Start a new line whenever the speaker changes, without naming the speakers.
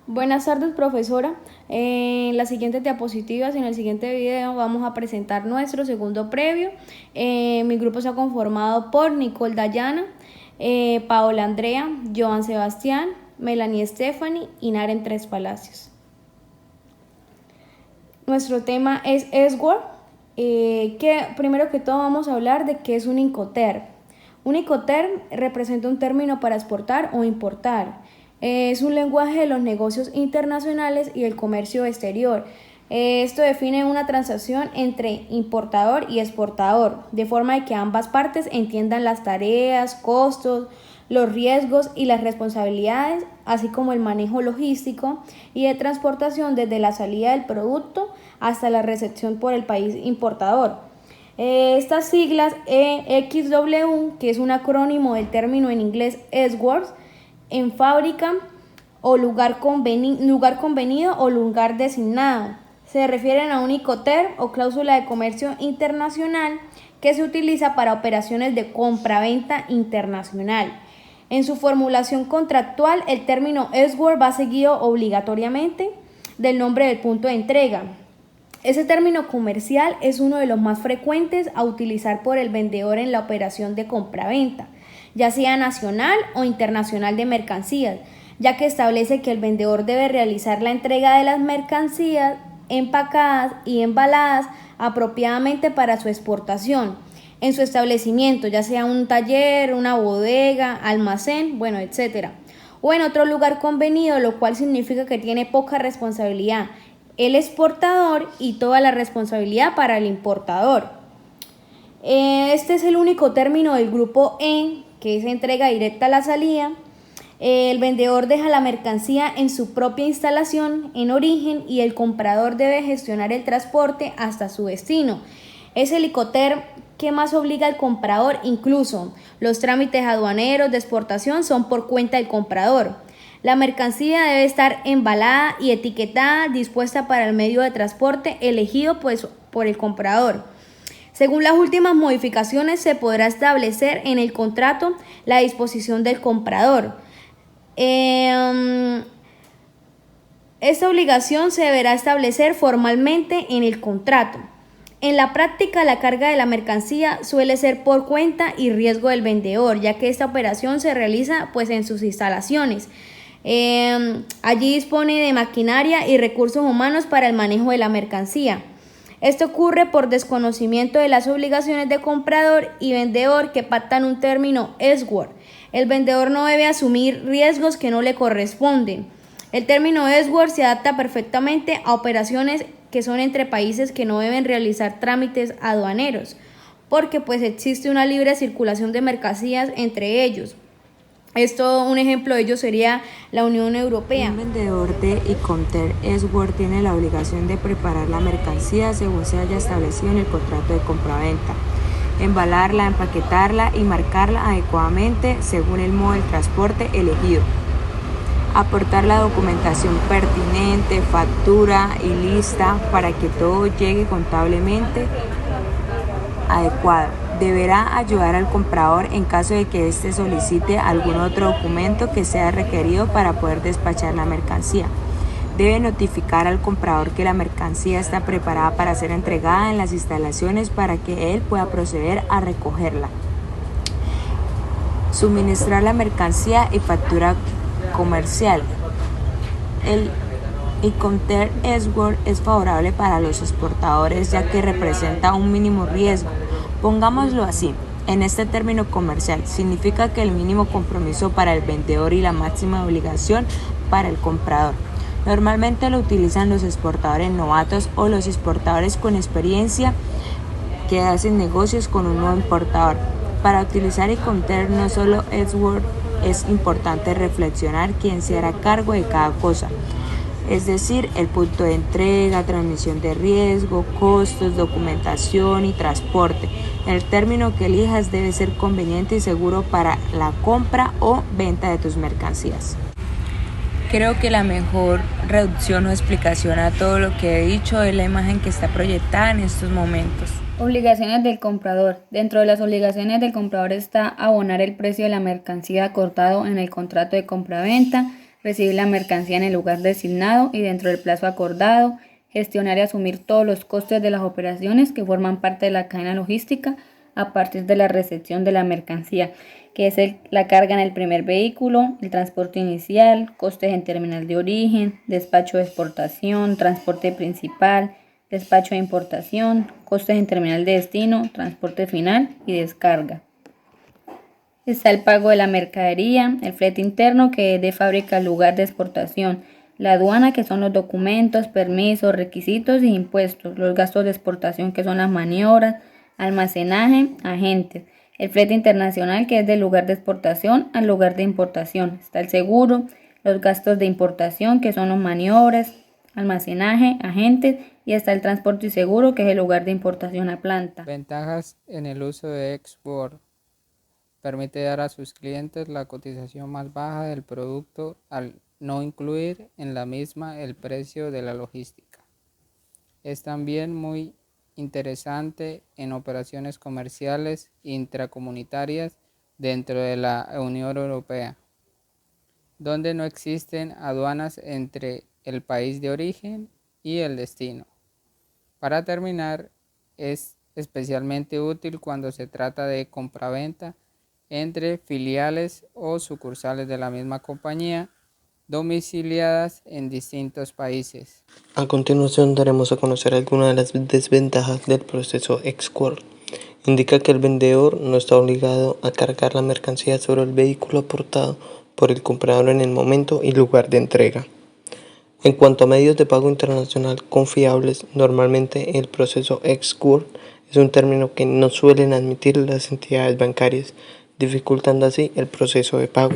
Buenas tardes, profesora. En las siguientes diapositivas, en el siguiente video, vamos a presentar nuestro segundo previo. Mi grupo está conformado por Nicole Dayana, Paola Andrea, Joan Sebastián, Melanie Stephanie y Naren Tres Palacios. Nuestro tema es S-word, que primero que todo vamos a hablar de qué es un Incoterm. Un Incoterm representa un término para exportar o importar. Es un lenguaje de los negocios internacionales y el comercio exterior. Esto define una transacción entre importador y exportador, de forma de que ambas partes entiendan las tareas, costos, los riesgos y las responsabilidades, así como el manejo logístico y de transportación desde la salida del producto hasta la recepción por el país importador. Estas siglas EXW, que es un acrónimo del término en inglés S-word, en fábrica o lugar convenido o lugar designado. Se refieren a un Incoterm o cláusula de comercio internacional que se utiliza para operaciones de compra-venta internacional. En su formulación contractual, el término S-word va seguido obligatoriamente del nombre del punto de entrega. Ese término comercial es uno de los más frecuentes a utilizar por el vendedor en la operación de compra-venta, ya sea nacional o internacional de mercancías, ya que establece que el vendedor debe realizar la entrega de las mercancías empacadas y embaladas apropiadamente para su exportación en su establecimiento, ya sea un taller, una bodega, almacén, etc. o en otro lugar convenido, lo cual significa que tiene poca responsabilidad el exportador y toda la responsabilidad para el importador. Este es el único término del grupo E, que es entrega directa a la salida. El vendedor deja la mercancía en su propia instalación en origen y el comprador debe gestionar el transporte hasta su destino. Es el Incoterm que más obliga al comprador, incluso los trámites aduaneros de exportación son por cuenta del comprador. La mercancía debe estar embalada y etiquetada, dispuesta para el medio de transporte elegido por el comprador. Según las últimas modificaciones, se podrá establecer en el contrato la disposición del comprador. Esta obligación se deberá establecer formalmente en el contrato. En la práctica, la carga de la mercancía suele ser por cuenta y riesgo del vendedor, ya que esta operación se realiza en sus instalaciones. Allí dispone de maquinaria y recursos humanos para el manejo de la mercancía. Esto ocurre por desconocimiento de las obligaciones de comprador y vendedor que pactan un término S-word. El vendedor no debe asumir riesgos que no le corresponden. El término S-word se adapta perfectamente a operaciones que son entre países que no deben realizar trámites aduaneros, porque existe una libre circulación de mercancías entre ellos. Un ejemplo de ello sería la Unión Europea.
Un vendedor de Incoterm S-word tiene la obligación de preparar la mercancía según se haya establecido en el contrato de compraventa, embalarla, empaquetarla y marcarla adecuadamente según el modo de transporte elegido, aportar la documentación pertinente, factura y lista para que todo llegue contablemente adecuado. Deberá ayudar al comprador en caso de que éste solicite algún otro documento que sea requerido para poder despachar la mercancía. Debe notificar al comprador que la mercancía está preparada para ser entregada en las instalaciones para que él pueda proceder a recogerla. Suministrar la mercancía y factura comercial. El Incoterm S-word es favorable para los exportadores ya que representa un mínimo riesgo. Pongámoslo así, en este término comercial significa que el mínimo compromiso para el vendedor y la máxima obligación para el comprador. Normalmente lo utilizan los exportadores novatos o los exportadores con experiencia que hacen negocios con un nuevo importador. Para utilizar Incoterm no solo S-word, es importante reflexionar quién se hará cargo de cada cosa. Es decir, el punto de entrega, transmisión de riesgo, costos, documentación y transporte. El término que elijas debe ser conveniente y seguro para la compra o venta de tus mercancías. Creo que la mejor reducción o explicación a todo lo que he dicho es la imagen que está proyectada en estos momentos.
Obligaciones del comprador. Dentro de las obligaciones del comprador está abonar el precio de la mercancía acordado en el contrato de compraventa, recibir la mercancía en el lugar designado y dentro del plazo acordado, gestionar y asumir todos los costes de las operaciones que forman parte de la cadena logística a partir de la recepción de la mercancía, que es la carga en el primer vehículo, el transporte inicial, costes en terminal de origen, despacho de exportación, transporte principal, despacho de importación, costes en terminal de destino, transporte final y descarga. Está el pago de la mercadería, el flete interno que es de fábrica al lugar de exportación, la aduana que son los documentos, permisos, requisitos y impuestos, los gastos de exportación que son las maniobras, almacenaje, agentes, el flete internacional que es del lugar de exportación al lugar de importación, está el seguro, los gastos de importación que son los maniobras, almacenaje, agentes y está el transporte y seguro que es el lugar de importación a planta.
Ventajas en el uso de Export. Permite dar a sus clientes la cotización más baja del producto al no incluir en la misma el precio de la logística. Es también muy interesante en operaciones comerciales intracomunitarias dentro de la Unión Europea, donde no existen aduanas entre el país de origen y el destino. Para terminar, es especialmente útil cuando se trata de compraventa entre filiales o sucursales de la misma compañía domiciliadas en distintos países.
A continuación daremos a conocer algunas de las desventajas del proceso Export. Indica que el vendedor no está obligado a cargar la mercancía sobre el vehículo aportado por el comprador en el momento y lugar de entrega. En cuanto a medios de pago internacional confiables, normalmente el proceso Export es un término que no suelen admitir las entidades bancarias, dificultando así el proceso de pago.